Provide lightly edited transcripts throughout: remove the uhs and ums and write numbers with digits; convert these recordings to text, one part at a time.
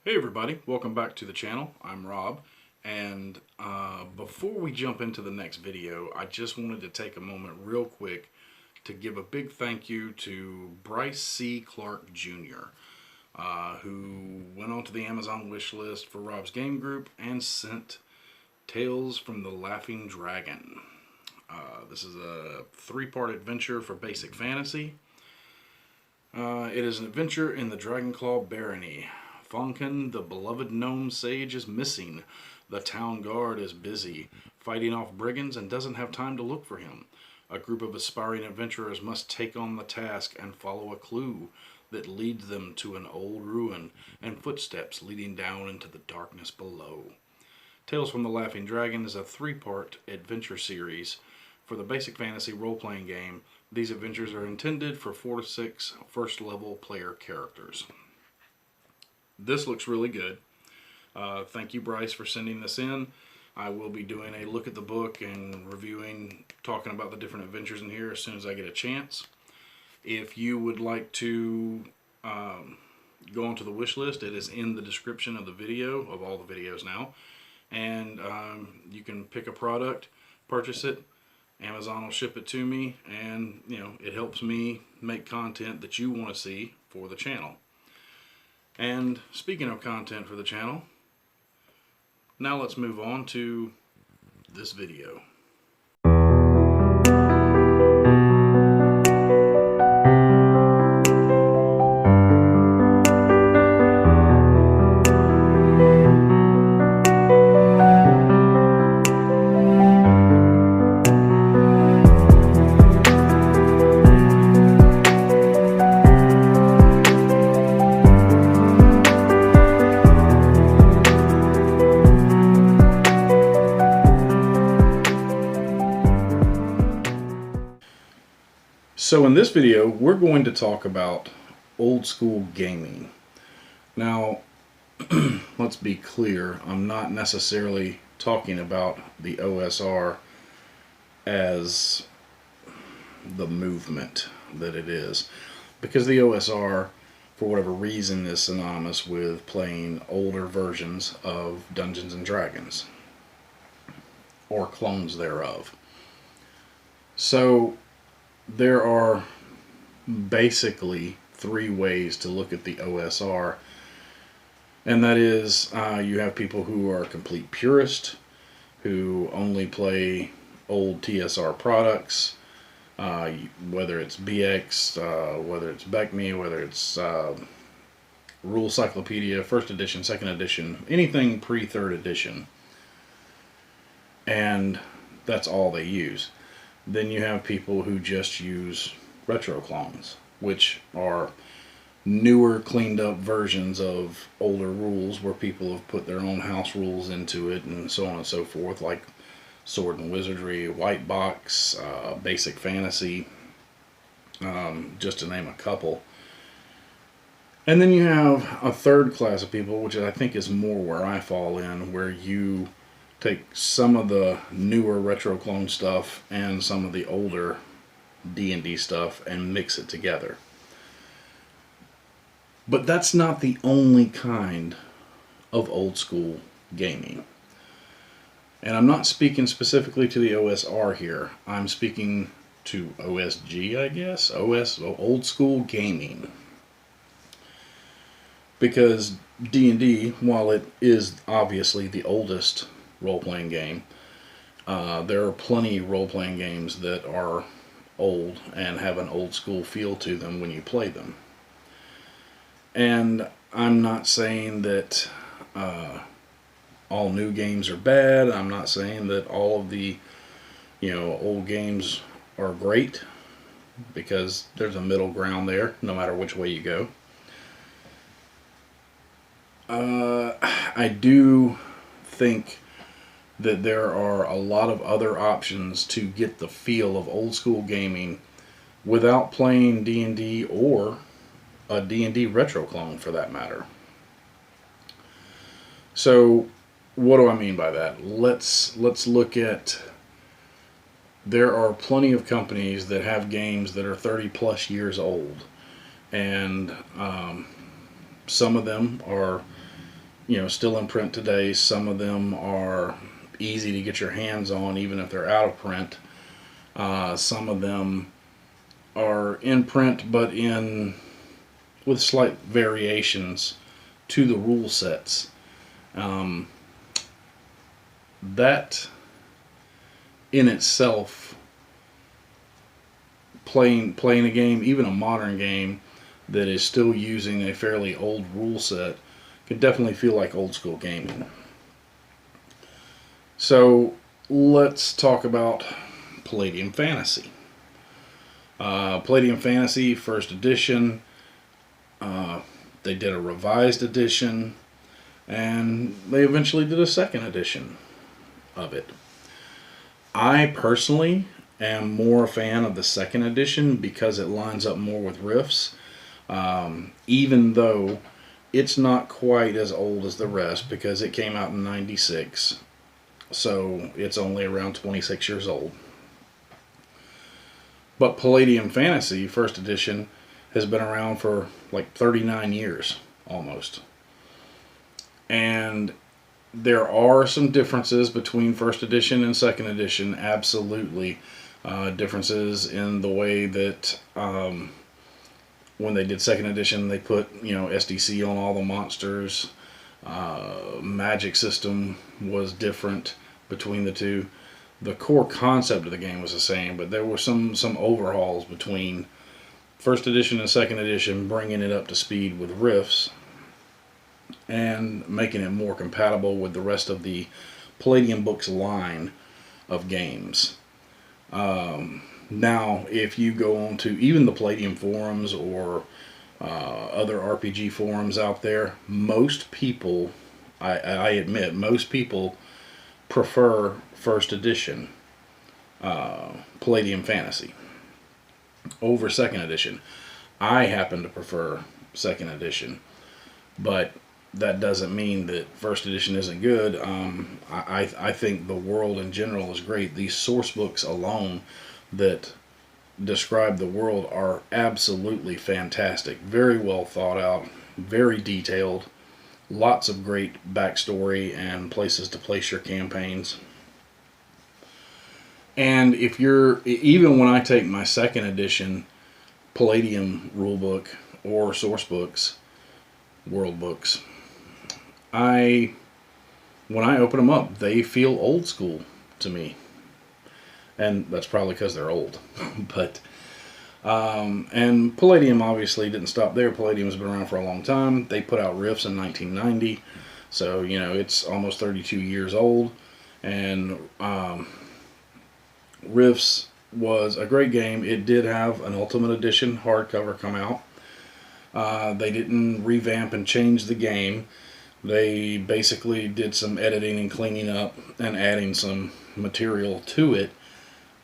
Hey everybody, welcome back to the channel. I'm Rob, and before we jump into the next video, I just wanted to take a moment real quick to give a big thank you to Bryce C. Clark Jr., who went onto the Amazon wish list for Rob's Game Group and sent Tales from the Laughing Dragon. This is a 3-part adventure for basic fantasy. It is an adventure in the Dragonclaw Barony. Fonken, the beloved gnome sage, is missing. The town guard is busy fighting off brigands and doesn't have time to look for him. A group of aspiring adventurers must take on the task and follow a clue that leads them to an old ruin and footsteps leading down into the darkness below. Tales from the Laughing Dragon is a 3-part adventure series for the basic fantasy role-playing game. These adventures are intended for 4 to 6 first-level player characters. This looks really good. Thank you, Bryce, for sending this in. I will be doing a look at the book and reviewing, talking about the different adventures in here as soon as I get a chance. If you would like to go onto the wish list, it is in the description of the video, of all the videos now. And you can pick a product, purchase it. Amazon will ship it to me, and it helps me make content that you want to see for the channel. And speaking of content for the channel, now let's move on to this video. So in this video, we're going to talk about old school gaming. Now, let's be clear, I'm not necessarily talking about the OSR as the movement that it is, because the OSR, for whatever reason, is synonymous with playing older versions of Dungeons and Dragons, or clones thereof. So there are basically 3 ways to look at the OSR, and that is you have people who are complete purists, who only play old TSR products, whether it's BX, whether it's BECMI, whether it's Rule Cyclopedia, 1st edition, 2nd edition, anything pre-3rd edition, and that's all they use. Then you have people who just use retro clones, which are newer, cleaned up versions of older rules where people have put their own house rules into it and so on and so forth, like Sword and Wizardry, White Box, Basic Fantasy, just to name a couple. And then you have a 3rd class of people, which I think is more where I fall in, where you take some of the newer retro clone stuff and some of the older D&D stuff and mix it together. But that's not the only kind of old school gaming. And I'm not speaking specifically to the OSR here. I'm speaking to OSG, I guess. Old school gaming. Because D&D, while it is obviously the oldest role-playing game, there are plenty role-playing games that are old and have an old school feel to them when you play them. And I'm not saying that all new games are bad. I'm not saying that all of the old games are great, because there's a middle ground there no matter which way you go. I do think that there are a lot of other options to get the feel of old school gaming without playing D&D or a D&D retro clone for that matter. So what do I mean by that? Let's look at, there are plenty of companies that have games that are 30 plus years old, and some of them are still in print today. Some of them are easy to get your hands on, even if they're out of print. Some of them are in print, but with slight variations to the rule sets. That in itself, playing a game, even a modern game that is still using a fairly old rule set, can definitely feel like old school gaming. So let's talk about Palladium Fantasy. Palladium Fantasy first edition. They did a revised edition, and they eventually did a second edition of it. I personally am more a fan of the second edition because it lines up more with Rifts, even though it's not quite as old as the rest because it came out in '96, so it's only around 26 years old. But Palladium Fantasy first edition has been around for like 39 years almost. And there are some differences between first edition and second edition, absolutely. Differences in the way that when they did second edition, they put SDC on all the monsters. Magic system was different between the two. The core concept of the game was the same, but there were some overhauls between first edition and second edition, bringing it up to speed with Rifts and making it more compatible with the rest of the Palladium Books line of games. Now, if you go on to even the Palladium forums or other RPG forums out there, most people, I admit, most people prefer first edition Palladium Fantasy over second edition. I happen to prefer second edition, but that doesn't mean that first edition isn't good. I think the world in general is great. These source books alone that describe the world are absolutely fantastic. Very well thought out, very detailed, lots of great backstory and places to place your campaigns. And even when I take my second edition Palladium rulebook or source books, world books, when I open them up, they feel old school to me. And that's probably because they're old. But and Palladium obviously didn't stop there. Palladium's been around for a long time. They put out Rifts in 1990, so it's almost 32 years old. And Rifts was a great game. It did have an Ultimate Edition hardcover come out. They didn't revamp and change the game. They basically did some editing and cleaning up and adding some material to it,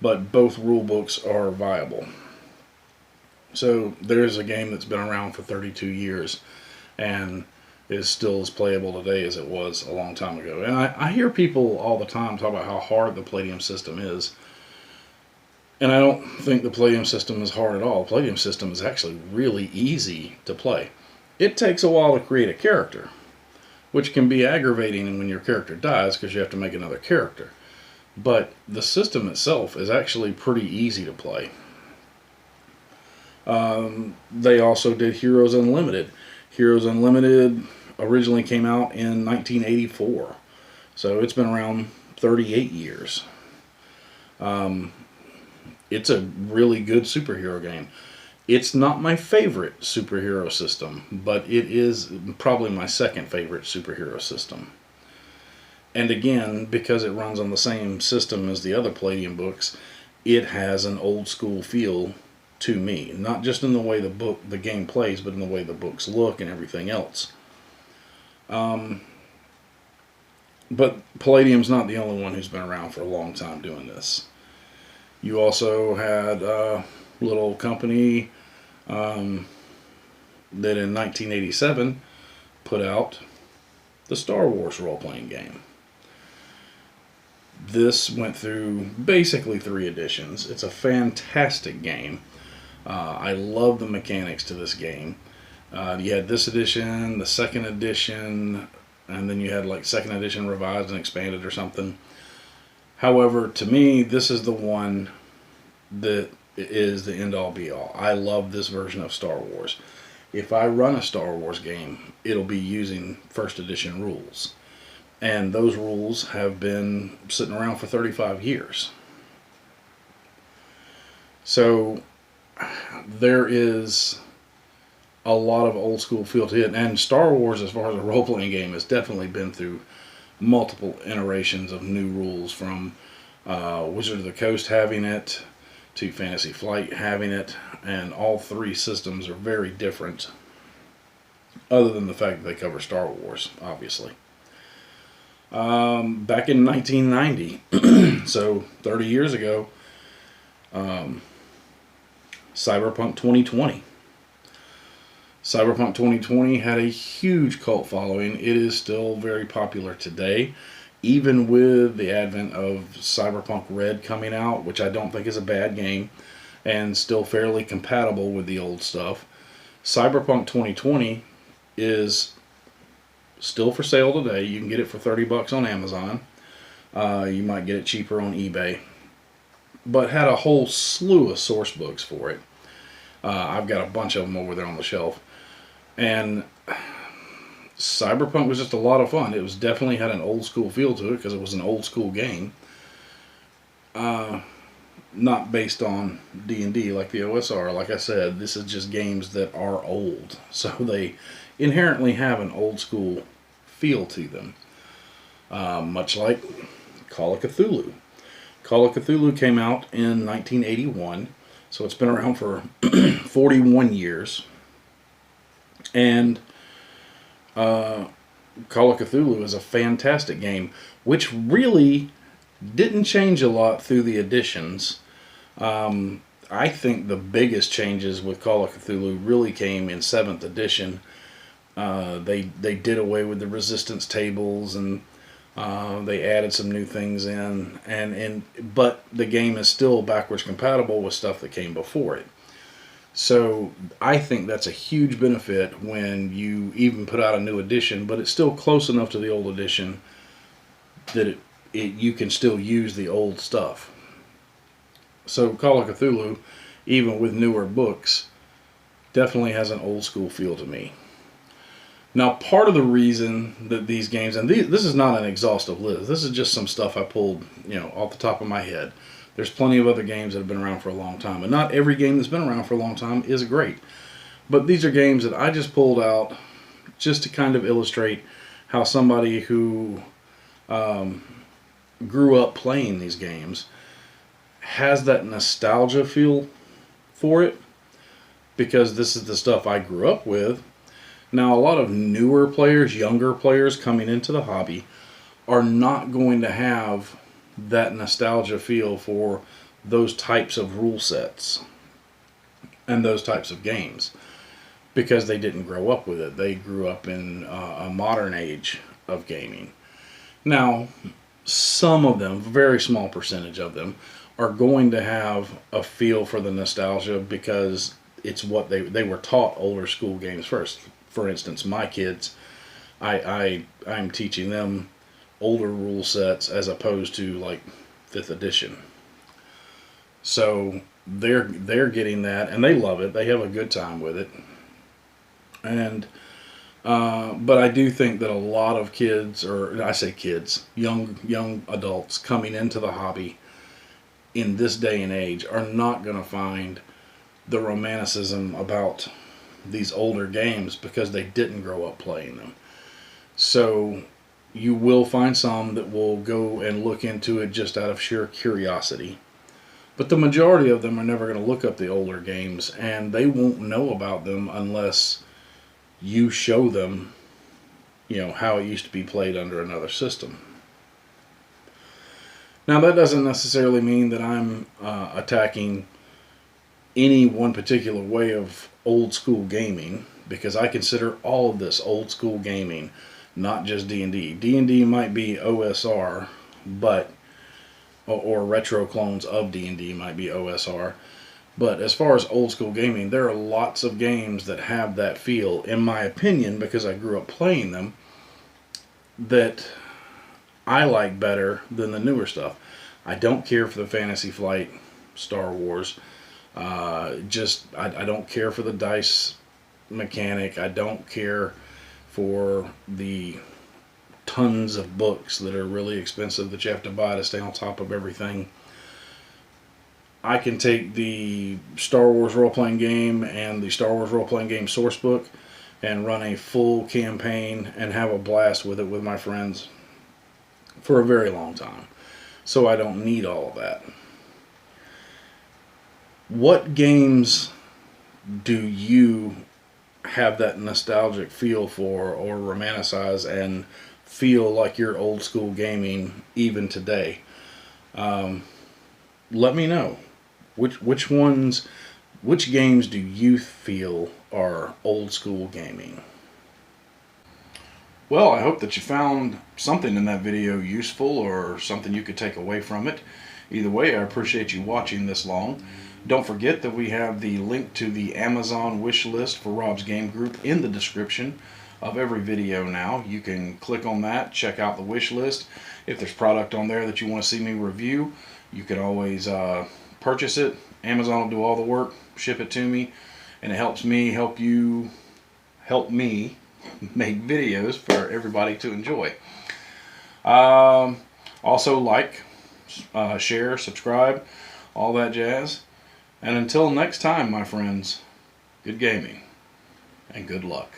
but both rule books are viable. So there's a game that's been around for 32 years and is still as playable today as it was a long time ago. And I hear people all the time talk about how hard the Palladium system is. And I don't think the Palladium system is hard at all. The Palladium system is actually really easy to play. It takes a while to create a character, which can be aggravating when your character dies because you have to make another character. But the system itself is actually pretty easy to play. They also did Heroes Unlimited. Heroes Unlimited originally came out in 1984. So it's been around 38 years. It's a really good superhero game. It's not my favorite superhero system, but it is probably my second favorite superhero system. And again, because it runs on the same system as the other Palladium books, it has an old school feel to me. Not just in the way the game plays, but in the way the books look and everything else. But Palladium's not the only one who's been around for a long time doing this. You also had a little company that in 1987 put out the Star Wars role-playing game. This went through basically 3 editions. It's a fantastic game. I love the mechanics to this game. You had this edition, the second edition, and then you had like second edition revised and expanded or something. However, to me, this is the one that is the end all be all. I love this version of Star Wars. If I run a Star Wars game, it'll be using first edition rules. And those rules have been sitting around for 35 years. So there is a lot of old school feel to it. And Star Wars, as far as a role playing game, has definitely been through multiple iterations of new rules, from Wizard of the Coast having it to Fantasy Flight having it, and all three systems are very different, other than the fact that they cover Star Wars, obviously. Back in 1990, so 30 years ago, Cyberpunk 2020. Cyberpunk 2020 had a huge cult following. It is still very popular today, even with the advent of Cyberpunk Red coming out, which I don't think is a bad game, and still fairly compatible with the old stuff. Cyberpunk 2020 is still for sale today. You can get it for $30 on Amazon. You might get it cheaper on eBay. But had a whole slew of source books for it. I've got a bunch of them over there on the shelf. And Cyberpunk was just a lot of fun. It was definitely had an old school feel to it because it was an old school game. Not based on D&D like the OSR. Like I said, this is just games that are old. So they inherently have an old school feel to them. Much like Call of Cthulhu. Call of Cthulhu came out in 1981. So it's been around for 41 years. And Call of Cthulhu is a fantastic game, which really didn't change a lot through the additions. I think the biggest changes with Call of Cthulhu really came in 7th edition. They did away with the resistance tables, and they added some new things in, but the game is still backwards compatible with stuff that came before it. So I think that's a huge benefit when you even put out a new edition, but it's still close enough to the old edition that you can still use the old stuff. So Call of Cthulhu, even with newer books, definitely has an old school feel to me. Now, part of the reason that these games, and this is not an exhaustive list, this is just some stuff I pulled, off the top of my head. There's plenty of other games that have been around for a long time, and not every game that's been around for a long time is great. But these are games that I just pulled out just to kind of illustrate how somebody who grew up playing these games has that nostalgia feel for it, because this is the stuff I grew up with. Now, a lot of newer players, younger players coming into the hobby are not going to have that nostalgia feel for those types of rule sets and those types of games, because they didn't grow up with it. They grew up in a modern age of gaming. Now, some of them, a very small percentage of them, are going to have a feel for the nostalgia because it's what they were taught older school games first. For instance, my kids, I'm teaching them older rule sets as opposed to like 5th edition. So they're getting that, and they love it. They have a good time with it. And but I do think that a lot of kids, or I say kids, young adults coming into the hobby in this day and age are not going to find the romanticism about these older games because they didn't grow up playing them. So you will find some that will go and look into it just out of sheer curiosity. But the majority of them are never going to look up the older games, and they won't know about them unless you show them, how it used to be played under another system. Now, that doesn't necessarily mean that I'm attacking any one particular way of old school gaming, because I consider all of this old school gaming, not just D&D. D&D might be OSR, or retro clones of D&D might be OSR. But as far as old school gaming, there are lots of games that have that feel, in my opinion, because I grew up playing them. that I like better than the newer stuff. I don't care for the Fantasy Flight Star Wars. I don't care for the dice mechanic. I don't care for the tons of books that are really expensive that you have to buy to stay on top of everything. I can take the Star Wars role-playing game and the Star Wars role-playing game source book and run a full campaign and have a blast with it with my friends for a very long time. So I don't need all of that. What games do you have that nostalgic feel for or romanticize and feel like you're old school gaming even today? Let me know. Which games do you feel are old school gaming? Well, I hope that you found something in that video useful or something you could take away from it. Either way, I appreciate you watching this long. Don't forget that we have the link to the Amazon wish list for Rob's Game Group in the description of every video now. You can click on that, check out the wish list. If there's product on there that you want to see me review, you can always purchase it. Amazon will do all the work, ship it to me, and it helps me help you help me make videos for everybody to enjoy. Also like, share, subscribe, all that jazz. And until next time, my friends, good gaming and good luck.